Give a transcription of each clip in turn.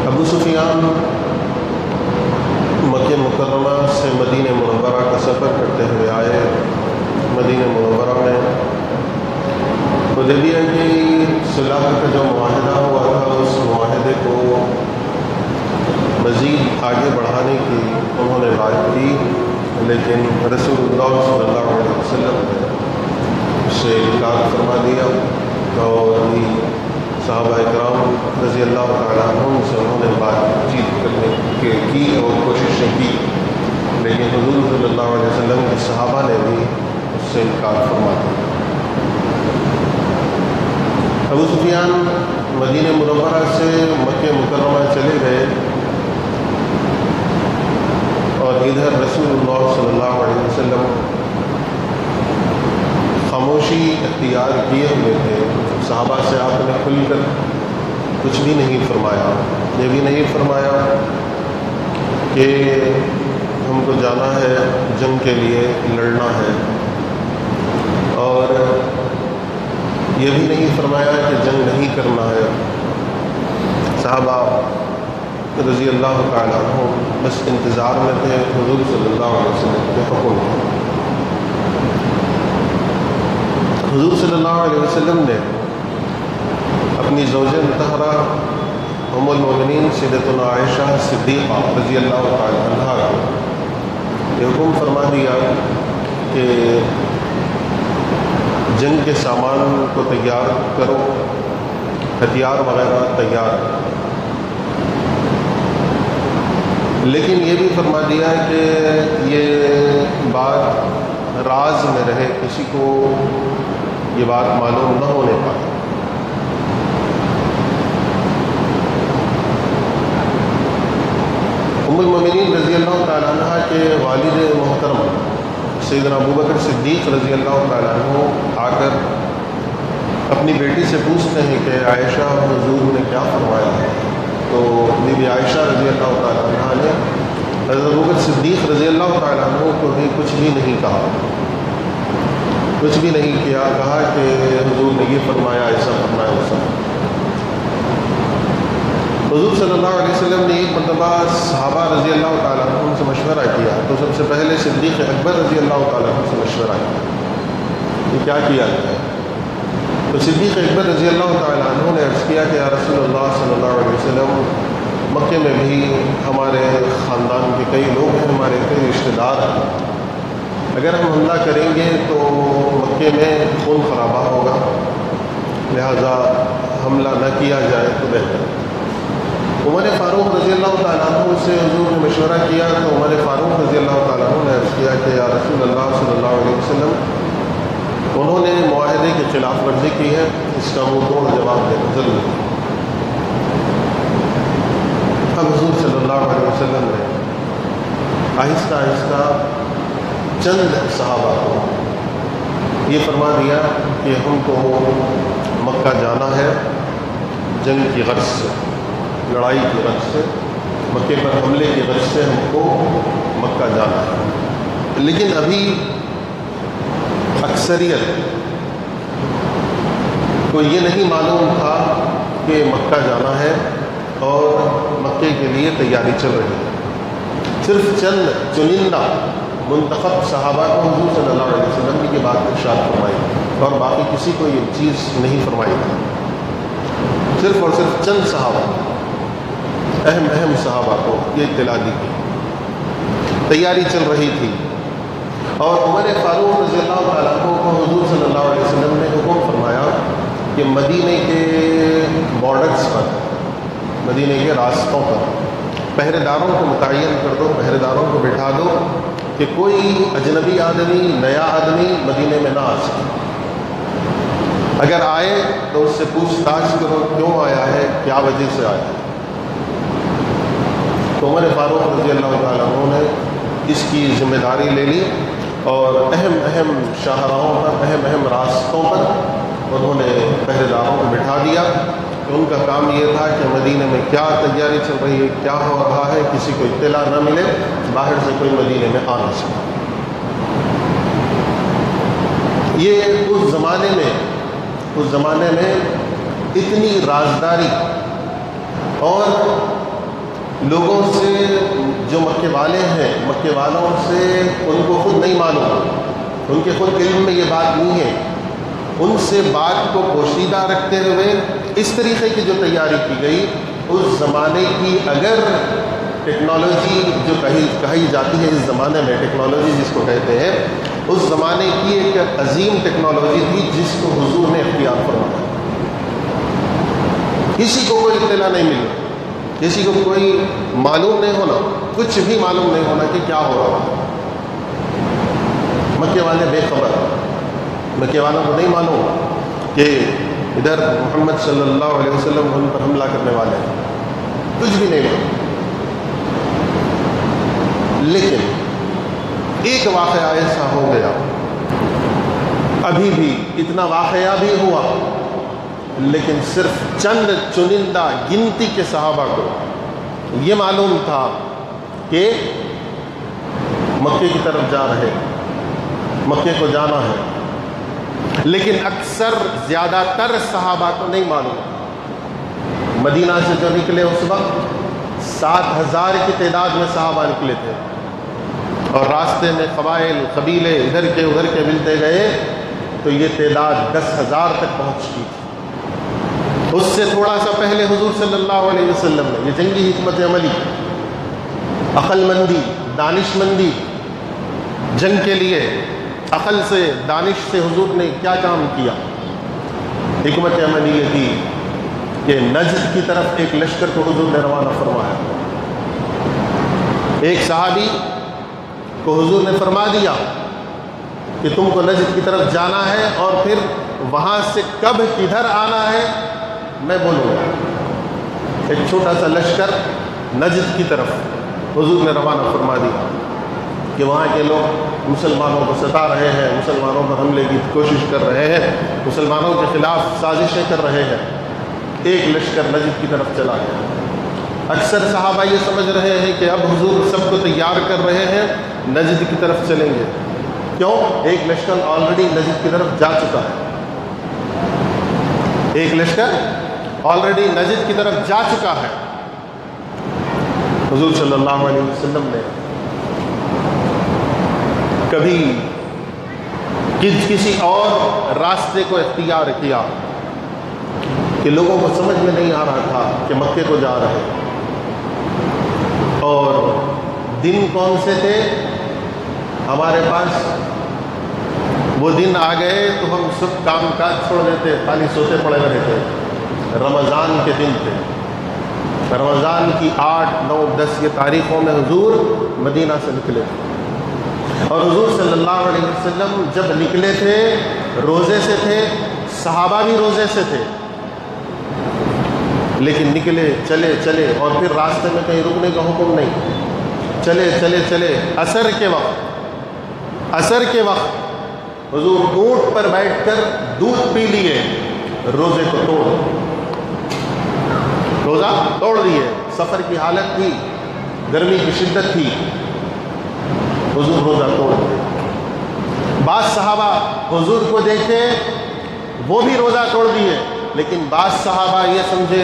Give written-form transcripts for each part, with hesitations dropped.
ابو سفیان مکہ مکرمہ سے مدینہ منورہ کا سفر کرتے ہوئے آئے۔ مدینہ منورہ میں حدیبیہ کی صلح کا جو معاہدہ ہوا تھا، اس معاہدے کو مزید آگے بڑھانے کی انہوں نے بات کی، لیکن رسول اللہ صلی اللہ علیہ وسلم نے اسے انکار فرما دیا، اور صحابہ کرام رضی اللہ تعالیٰ عنہ سے انہوں نے بات چیت کرنے کی اور کوششیں کی، لیکن حضور صلی اللہ علیہ وسلم کے صحابہ نے بھی اس سے انکار فرما دیا۔ ابو سفیان مدینہ منورہ سے مکہ مکرمہ چلے گئے، اور ادھر رسول اللہ صلی اللہ علیہ وسلم خاموشی اختیار کیے ہوئے تھے۔ صحابہ سے آپ نے کھل کر کچھ بھی نہیں فرمایا، یہ بھی نہیں فرمایا کہ ہم کو جانا ہے، جنگ کے لیے لڑنا ہے، اور یہ بھی نہیں فرمایا کہ جنگ نہیں کرنا ہے۔ صحابہ رضی اللہ تعالیٰ عنہ بس انتظار میں تھے حضور صلی اللہ علیہ وسلم کے حکم کے۔ حضور صلی اللہ علیہ وسلم نے اپنی زوجہ مطہرہ ام المؤمنین سیدتنا عائشہ صدیقہ رضی اللہ تعالیٰ عنہا کو یہ حکم فرما دیا کہ جنگ کے سامان کو تیار کرو، ہتھیار وغیرہ تیار، لیکن یہ بھی فرما دیا کہ یہ بات راز میں رہے، کسی کو یہ بات معلوم نہ ہونے پائے۔ ام المؤمنین رضی اللہ تعالیٰ عنہ کے والد محترم سیدنا ابوبکر صدیق رضی اللہ تعالیٰ عنہ آ کر اپنی بیٹی سے پوچھتے ہیں کہ عائشہ حضور نے کیا فرمایا ہے؟ تو بی بی عائشہ رضی اللہ تعالیٰ عنہ نے حضرت ابوبکر صدیق رضی اللہ تعالیٰ عنہ کو بھی کچھ بھی نہیں کہا، کچھ بھی نہیں کیا، کہا کہ حضور نے یہ فرمایا، ایسا فرمایا، ویسا۔ حضور صلی اللہ علیہ وسلم نے ایک مرتبہ صحابہ رضی اللہ تعالیٰ عنہ سے مشورہ کیا، تو سب سے پہلے صدیق اکبر رضی اللہ تعالیٰ عنہ سے مشورہ کیا کہ کیا کیا جائے۔ تو صدیق اکبر رضی اللہ تعالیٰ عنہ نے عرض کیا کہ یا رسول اللہ صلی اللہ علیہ وسلم، مکے میں بھی ہمارے خاندان کے کئی لوگ ہیں، ہمارے کئی رشتہ دار ہیں، اگر ہم حملہ کریں گے تو مکے میں خون خرابہ ہوگا، لہذا حملہ نہ کیا جائے تو بہتر۔ عمر فاروق رضی اللہ تعالیٰ عنہ سے حضور نے مشورہ کیا، تو عمر فاروق رضی اللہ تعالیٰ عنہ نے عرض کیا کہ یا رسول اللہ صلی اللہ علیہ وسلم، انہوں نے معاہدے کی خلاف ورزی کی ہے، اس کا منہ توڑ جواب دینا ضروری ہے۔ اب حضور صلی اللہ علیہ وسلم نے آہستہ آہستہ چند صحابہ کو یہ فرما دیا کہ ہم کو مکہ جانا ہے جنگ کی غرض سے، لڑائی کی غرض سے، مکے پر حملے کی غرض سے ہم کو مکہ جانا ہے، لیکن ابھی اکثریت کو یہ نہیں معلوم تھا کہ مکہ جانا ہے اور مکے کے لیے تیاری چل رہی ہے۔ صرف چند چنندہ منتخب صحابہ کو حضور صلی اللہ علیہ وسلم نے یہ بات ارشاد فرمائی، اور باقی کسی کو یہ چیز نہیں فرمائی تھی۔ صرف اور صرف چند صحابہ، اہم صحابہ کو یہ اطلاع دی گئی، تیاری چل رہی تھی، اور عمر فاروق رضی اللہ تعالیٰ عنہ کو حضور صلی اللہ علیہ وسلم نے حکم فرمایا کہ مدینے کے بارڈرز پر، مدینے کے راستوں پر پہرے داروں کو متعین کر دو، پہرے داروں کو بٹھا دو کہ کوئی اجنبی آدمی، نیا آدمی مدینے میں نہ آ سکے، اگر آئے تو اس سے پوچھ تاچھ کرو کیوں آیا ہے، کیا وجہ سے آیا ہے۔ تو عمر فاروق رضی اللہ تعالیٰ عنہ نے اس کی ذمہ داری لے لی، اور اہم شاہراہوں پر، اہم راستوں پر انہوں نے پہرے داروں کو بٹھا دیا کہ ان کا کام یہ تھا کہ مدینے میں کیا تیاری چل رہی ہے، کیا ہو رہا ہے، کسی کو اطلاع نہ ملے، باہر سے کوئی مدینے میں آ نہ سکے۔ یہ اس زمانے میں اتنی رازداری اور لوگوں سے جو مکے والے ہیں، مکے والوں سے ان کو خود نہیں معلوم، ان کے خود علم میں یہ بات نہیں ہے، ان سے بات کو پوشیدہ رکھتے ہوئے اس طریقے کی جو تیاری کی گئی، اس زمانے کی اگر ٹیکنالوجی جو کہی جاتی ہے، اس زمانے میں ٹیکنالوجی جس کو کہتے ہیں، اس زمانے کی ایک عظیم ٹیکنالوجی تھی جس کو حضور نے اختیار فرمایا۔ کسی کو کوئی اطلاع نہیں ملی، کسی کو کوئی معلوم نہیں ہونا، کچھ بھی معلوم نہیں ہونا کہ کیا ہو رہا ہے۔ مکے والے بے خبر، مکے والوں کو نہیں معلوم کہ ادھر محمد صلی اللہ علیہ وسلم ان پر حملہ کرنے والے ہیں، کچھ بھی نہیں معلوم۔ لیکن ایک واقعہ ایسا ہو گیا، ابھی بھی اتنا واقعہ بھی ہوا، لیکن صرف چند چنندہ گنتی کے صحابہ کو یہ معلوم تھا کہ مکے کی طرف جا رہے، مکے کو جانا ہے، لیکن اکثر زیادہ تر صحابہ کو نہیں معلوم۔ مدینہ سے جو نکلے اس وقت 7,000 کی تعداد میں صحابہ نکلے تھے، اور راستے میں قبائل قبیلے ادھر کے ادھر کے ملتے گئے تو یہ تعداد 10,000 تک پہنچ گئی تھی۔ اس سے تھوڑا سا پہلے حضور صلی اللہ علیہ وسلم نے یہ جنگی حکمت عملی، عقل مندی، دانش مندی، جنگ کے لیے عقل سے، دانش سے حضور نے کیا کام کیا؟ حکمت عملی یہ تھی کہ نجد کی طرف ایک لشکر کو حضور نے روانہ فرمایا۔ ایک صحابی کو حضور نے فرما دیا کہ تم کو نجد کی طرف جانا ہے، اور پھر وہاں سے کب کدھر آنا ہے میں بولوں گا۔ ایک چھوٹا سا لشکر نجد کی طرف حضور نے روانہ فرما دیا کہ وہاں کے لوگ مسلمانوں کو ستا رہے ہیں، مسلمانوں پر حملے کی کوشش کر رہے ہیں، مسلمانوں کے خلاف سازشیں کر رہے ہیں۔ ایک لشکر نجد کی طرف چلا گیا۔ اکثر صحابہ یہ سمجھ رہے ہیں کہ اب حضور سب کو تیار کر رہے ہیں، نجد کی طرف چلیں گے۔ کیوں؟ ایک لشکر آلریڈی نجد کی طرف جا چکا ہے، ایک لشکر آلریڈی نجد کی طرف جا چکا ہے۔ حضور صلی اللہ علیہ وسلم نے کبھی کسی اور راستے کو اختیار کیا کہ لوگوں کو سمجھ میں نہیں آ رہا تھا کہ مکے کو جا رہے، اور دن کون سے تھے ہمارے پاس؟ وہ دن آ گئے تو ہم سب کام کاج چھوڑ دیتے، خالی سوتے پڑے رہتے۔ رمضان کے دن تھے، رمضان کی 8، 9، 10 یہ تاریخوں میں حضور مدینہ سے نکلے، اور حضور صلی اللہ علیہ وسلم جب نکلے تھے روزے سے تھے، صحابہ بھی روزے سے تھے، لیکن نکلے چلے چلے، اور پھر راستے میں کہیں رکنے کا حکم نہیں، چلے چلے چلے۔ عصر کے وقت حضور اونٹ پر بیٹھ کر دودھ پی لیے، روزے کو روزہ توڑ دیے۔ سفر کی حالت تھی، گرمی کی شدت تھی، حضور روزہ توڑ دیے۔ بعض صحابہ حضور کو دیکھے وہ بھی روزہ توڑ دیے، لیکن بعض صحابہ یہ سمجھے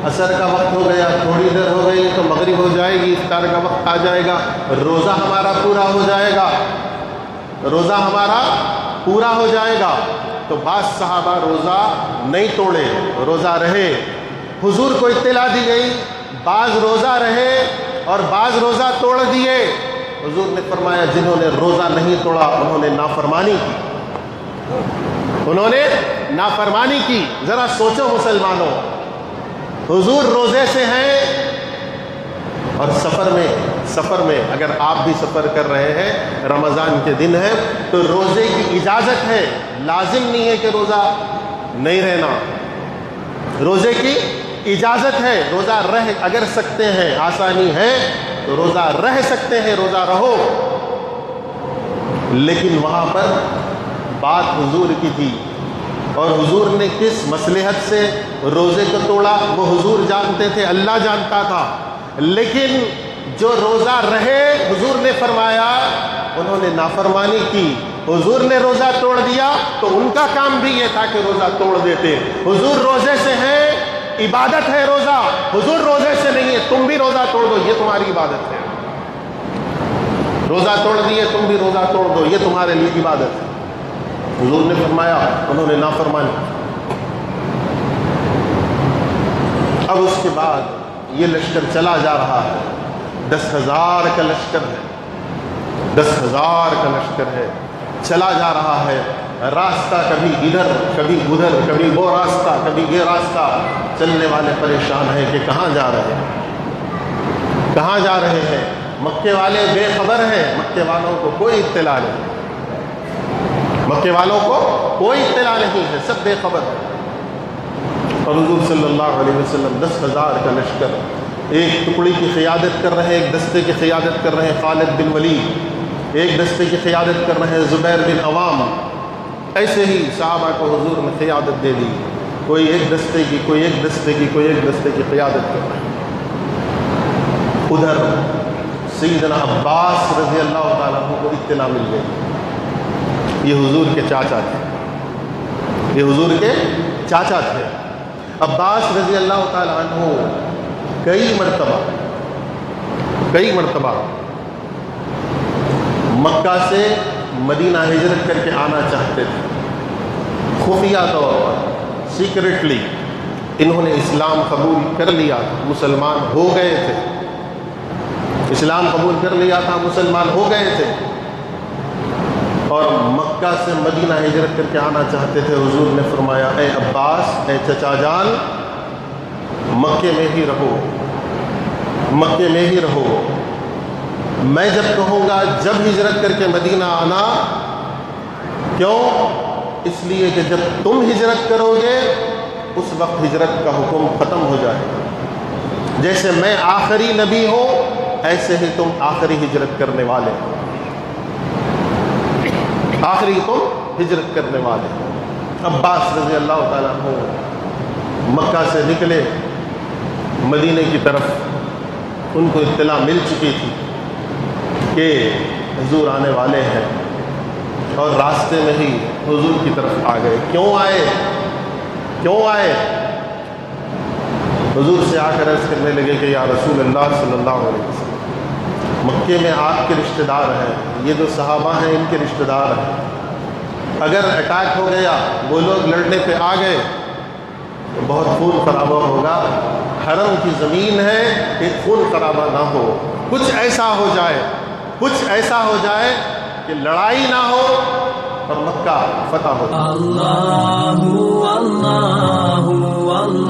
عصر کا وقت ہو گیا، تھوڑی دیر ہو گئی تو مغرب ہو جائے گی، افطار کا وقت آ جائے گا، روزہ ہمارا پورا ہو جائے گا، روزہ ہمارا پورا ہو جائے گا۔ تو بعض صحابہ روزہ نہیں توڑے، روزہ رہے۔ حضور کو اطلاع دی گئی، بعض روزہ رہے اور بعض روزہ توڑ دیے۔ حضور نے فرمایا جنہوں نے روزہ نہیں توڑا انہوں نے نافرمانی کی، انہوں نے نافرمانی کی۔ ذرا سوچو مسلمانوں، حضور روزے سے ہیں، اور سفر میں اگر آپ بھی سفر کر رہے ہیں، رمضان کے دن ہے تو روزے کی اجازت ہے، لازم نہیں ہے کہ روزہ نہیں رہنا، روزے کی اجازت ہے، روزہ رہ اگر سکتے ہیں، آسانی ہے تو روزہ رہ سکتے ہیں، روزہ رہو۔ لیکن وہاں پر بات حضور کی تھی، اور حضور نے کس مصلحت سے روزے کو توڑا وہ حضور جانتے تھے، اللہ جانتا تھا۔ لیکن جو روزہ رہے، حضور نے فرمایا انہوں نے نافرمانی کی۔ حضور نے روزہ توڑ دیا تو ان کا کام بھی یہ تھا کہ روزہ توڑ دیتے۔ حضور روزے سے ہیں، عبادت ہے روزہ، حضور روزے سے نہیں ہے، تم بھی روزہ توڑ توڑ دو، یہ تمہاری عبادت ہے۔ روزہ توڑ دیے، تم بھی روزہ توڑ دو، یہ تمہارے لیے عبادت ہے۔ حضور نے فرمایا انہوں نے نافرمانی۔ اب اس کے بعد یہ لشکر چلا جا رہا ہے، 10,000 کا لشکر ہے، 10,000 کا لشکر ہے، چلا جا رہا ہے۔ راستہ کبھی ادھر کبھی ادھر، کبھی وہ راستہ کبھی یہ راستہ، چلنے والے پریشان ہیں کہ کہاں جا رہے ہیں، کہاں جا رہے ہیں۔ مکے والے بے خبر ہیں، مکے والوں کو کوئی اطلاع نہیں، مکے والوں کو کوئی اطلاع نہیں ہے، سب بے خبر ہیں۔ اور حضور صلی اللہ علیہ وسلم 10,000 کا لشکر، ایک ٹکڑی کی قیادت کر رہے ہیں، ایک دستے کی قیادت کر رہے ہیں خالد بن ولید، ایک دستے کی قیادت کر رہے ہیں زبیر بن عوام۔ ایسے ہی صحابہ کو حضور نے قیادت دے دی، کوئی ایک دستے کی، کوئی ایک دستے کی، کوئی ایک دستے کی قیادت کر رہے ہیں۔ ادھر سیدنا عباس رضی اللہ تعالیٰ عنہ کو اطلاع مل گئی، یہ حضور کے چاچا تھے، یہ حضور کے چاچا تھے۔ عباس رضی اللہ تعالیٰ عنہ کئی مرتبہ مکہ سے مدینہ ہجرت کر کے آنا چاہتے تھے، خفیہ طور پر، سیکرٹلی انہوں نے اسلام قبول کر لیا تھا، مسلمان ہو گئے تھے، اسلام قبول کر لیا تھا، مسلمان ہو گئے تھے، اور مکہ سے مدینہ ہجرت کر کے آنا چاہتے تھے۔ حضور نے فرمایا اے عباس، اے چچا جان، مکے میں ہی رہو، مکے میں ہی رہو، میں جب کہوں گا جب ہجرت کر کے مدینہ آنا۔ کیوں؟ اس لیے کہ جب تم ہجرت کرو گے اس وقت ہجرت کا حکم ختم ہو جائے گا، جیسے میں آخری نبی ہوں ایسے ہی تم آخری ہجرت کرنے والے ہو، آخری تم ہجرت کرنے والے ہو۔ عباس رضی اللہ تعالیٰ عنہ مکہ سے نکلے مدینے کی طرف، ان کو اطلاع مل چکی تھی کہ حضور آنے والے ہیں، اور راستے میں ہی حضور کی طرف آ گئے۔ کیوں آئے؟ کیوں آئے؟ حضور سے آ کر عرض کرنے لگے کہ یا رسول اللہ صلی اللہ علیہ وسلم، مکے میں آپ کے رشتہ دار ہیں، یہ جو صحابہ ہیں ان کے رشتہ دار ہیں، اگر اٹیک ہو گیا، وہ لوگ لڑنے پہ آ گئے تو بہت خون خرابہ ہوگا، حرم کی زمین ہے، ایک خون خرابہ نہ ہو، کچھ ایسا ہو جائے، کچھ ایسا ہو جائے کہ لڑائی نہ ہو اور مکہ فتح ہو۔ اللہ اللہ اللہ